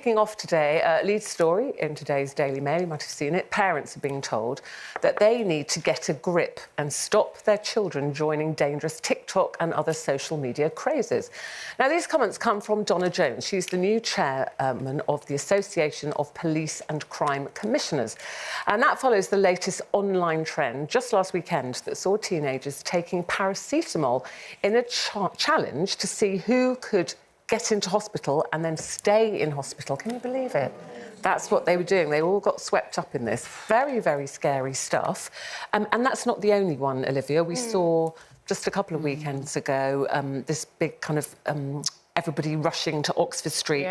Kicking off today, lead story in today's Daily Mail, you might have seen it. Parents are being told that they need to get a grip and stop their children joining dangerous TikTok and other social media crazes. Now, these comments come from Donna Jones. She's the new chairman of the Association of Police and Crime Commissioners. And that follows the latest online trend just last weekend that saw teenagers taking paracetamol in a challenge to see who could get into hospital and then stay in hospital. Can you believe it? That's what they were doing. They all got swept up in this. Very, very scary stuff. And that's not the only one, Olivia. We saw just a couple of weekends ago this big kind of everybody rushing to Oxford Street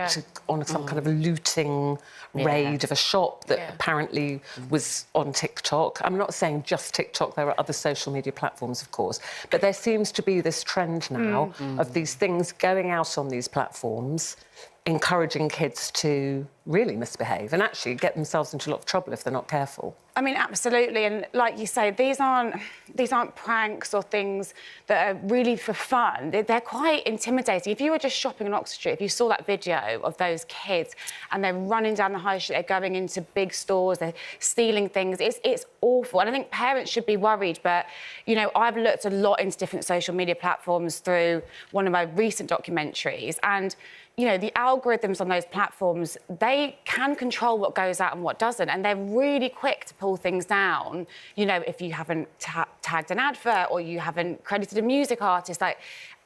on some kind of looting raid of a shop that apparently was on TikTok. I'm not saying just TikTok, there are other social media platforms, of course, but there seems to be this trend now of these things going out on these platforms, encouraging kids to really misbehave and actually get themselves into a lot of trouble if they're not careful. I mean, absolutely, and like you say, these aren't pranks or things that are really for fun. They're quite intimidating. If you were just shopping on Oxford Street, if you saw that video of those kids and they're running down the high street, they're going into big stores, they're stealing things, it's awful. And I think parents should be worried, but, you know, I've looked a lot into different social media platforms through one of my recent documentaries, and you know, the algorithms on those platforms, they can control what goes out and what doesn't, and they're really quick to pull things down, you know, if you haven't tagged an advert or you haven't credited a music artist. Like,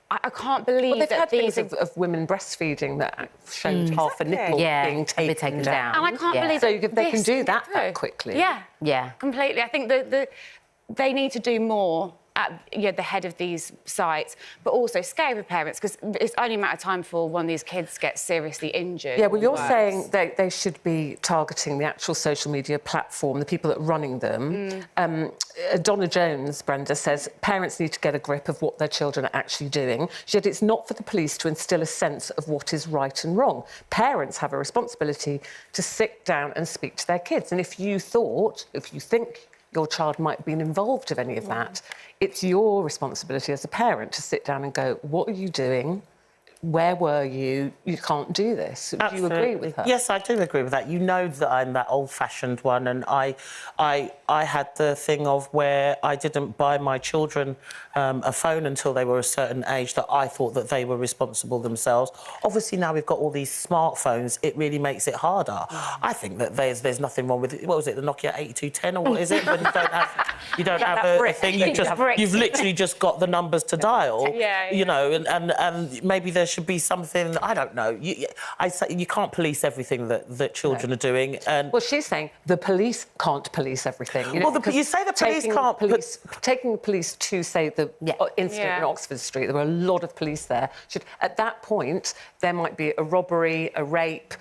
I can't believe they've that had these things of women breastfeeding that showed half a nipple being taken down. And I can't believe so they can do that quickly. Yeah, completely. I think they need to do more at the head of these sites, but also scary for parents, because it's only a matter of time for one of these kids gets seriously injured. Yeah, well, you're saying they should be targeting the actual social media platform, the people that are running them. Donna Jones, Brenda, says parents need to get a grip of what their children are actually doing. She said it's not for the police to instil a sense of what is right and wrong. Parents have a responsibility to sit down and speak to their kids. And if you think your child might have been involved in any of that, it's your responsibility as a parent to sit down and go, what are you doing? Where were you? You can't do this. Do you agree with her? Yes, I do agree with that. You know that I'm that old-fashioned one, and I had the thing of where I didn't buy my children a phone until they were a certain age, that I thought that they were responsible themselves. Obviously, now we've got all these smartphones, it really makes it harder. I think that there's nothing wrong with it. What was it, the Nokia 8210 or what is it? When you don't have a thing, you've literally just got the numbers to dial. You know, and maybe there should be something, I don't know. I say you can't police everything that children are doing. And well, she's saying the police can't police everything. You know, well, you say the police can't. Taking the police to, say, the incident in Oxford Street, there were a lot of police there. At that point, there might be a robbery, a rape,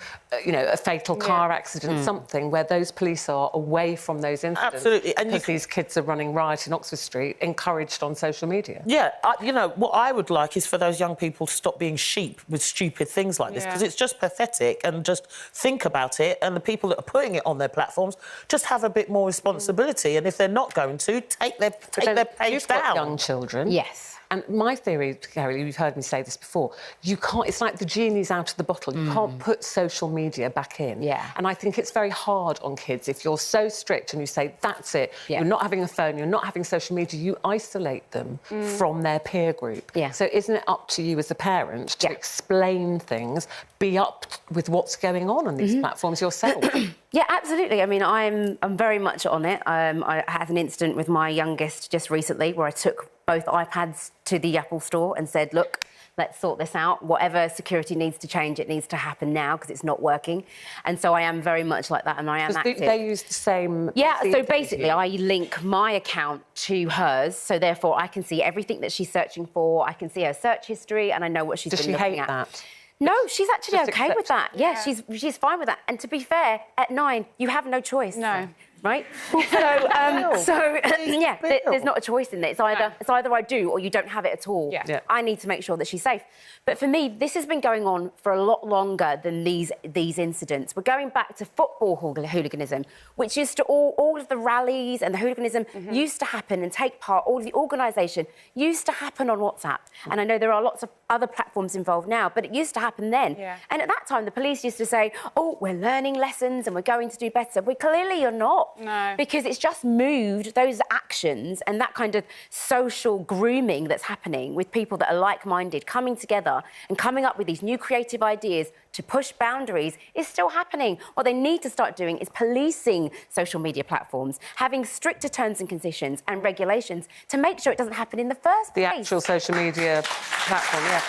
you know, a fatal car accident, something where those police are away from those incidents. Absolutely. And because these kids are running riot in Oxford Street, encouraged on social media. Yeah, you know, what I would like is for those young people to stop being sheep with stupid things like this, because it's just pathetic, and just think about it, and the people that are putting it on their platforms just have a bit more responsibility, and if they're not going to, take their page down. Got young children. Yes. And my theory, Gary, you've heard me say this before, you can't, it's like the genie's out of the bottle. You can't put social media back in. Yeah. And I think it's very hard on kids if you're so strict and you say, that's it, you're not having a phone, you're not having social media, you isolate them from their peer group. Yeah. So isn't it up to you as a parent to explain things, be up with what's going on these platforms yourself? Yeah, absolutely. I mean, I'm very much on it. I had an incident with my youngest just recently where I took both iPads to the Apple store and said, look, let's sort this out. Whatever security needs to change, it needs to happen now because it's not working. And so I am very much like that, and I am active. They use the same... Yeah, so basically I link my account to hers, so therefore I can see everything that she's searching for. I can see her search history, and I know what she's been looking at. Does she hate that? No, she's actually okay with that. Yeah, she's fine with that. And to be fair, at 9, you have no choice. No. right? Yeah, there's not a choice in there. It's either I do or you don't have it at all. Yeah. I need to make sure that she's safe. But for me, this has been going on for a lot longer than these incidents. We're going back to football hooliganism, which used to all of the rallies and the hooliganism used to happen and take part, all of the organisation used to happen on WhatsApp. And I know there are lots of other platforms involved now, but it used to happen then. Yeah. And at that time, the police used to say, oh, we're learning lessons and we're going to do better. We clearly are not. No. Because it's just moved those actions and that kind of social grooming that's happening with people that are like-minded, coming together and coming up with these new creative ideas to push boundaries is still happening. What they need to start doing is policing social media platforms, having stricter terms and conditions and regulations to make sure it doesn't happen in the first place. The actual social media platform, yeah.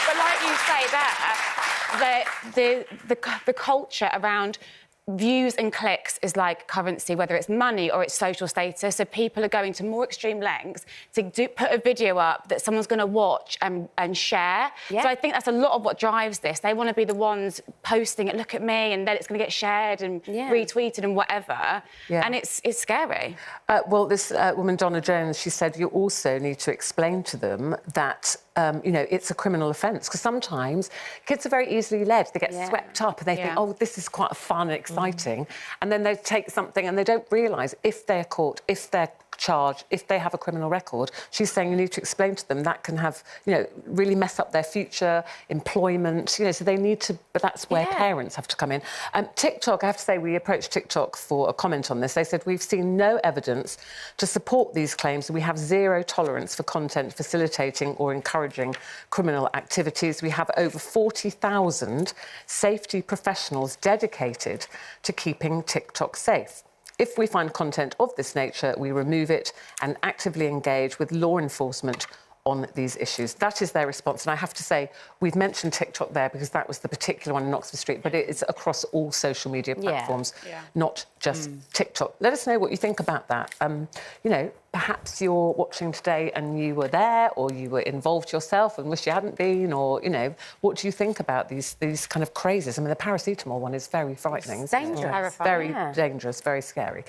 But like you say there, the culture around views and clicks is like currency, whether it's money or it's social status. So people are going to more extreme lengths to put a video up that someone's going to watch and share. Yeah. So I think that's a lot of what drives this. They want to be the ones posting it, look at me, and then it's going to get shared and retweeted and whatever. Yeah. And it's scary. Well, this woman, Donna Jones, she said you also need to explain to them that you know, it's a criminal offence, because sometimes kids are very easily led. They get swept up and they think, oh, this is quite fun and exciting. And then they take something and they don't realise if they're caught, if they're charged, if they have a criminal record. She's saying you need to explain to them that can have, you know, really mess up their future, employment, you know, so they need to, but that's where parents have to come in. TikTok, I have to say, we approached TikTok for a comment on this. They said, we've seen no evidence to support these claims. We have zero tolerance for content facilitating or encouraging criminal activities. We have over 40,000 safety professionals dedicated to keeping TikTok safe. If we find content of this nature, we remove it and actively engage with law enforcement on these issues. That is their response. And I have to say, we've mentioned TikTok there because that was the particular one in Oxford Street, but it is across all social media platforms, not just TikTok. Let us know what you think about that. You know, perhaps you're watching today and you were there, or you were involved yourself and wish you hadn't been, or, you know, what do you think about these kind of crazes? I mean, the paracetamol one is very frightening. It's dangerous. Very dangerous, very scary.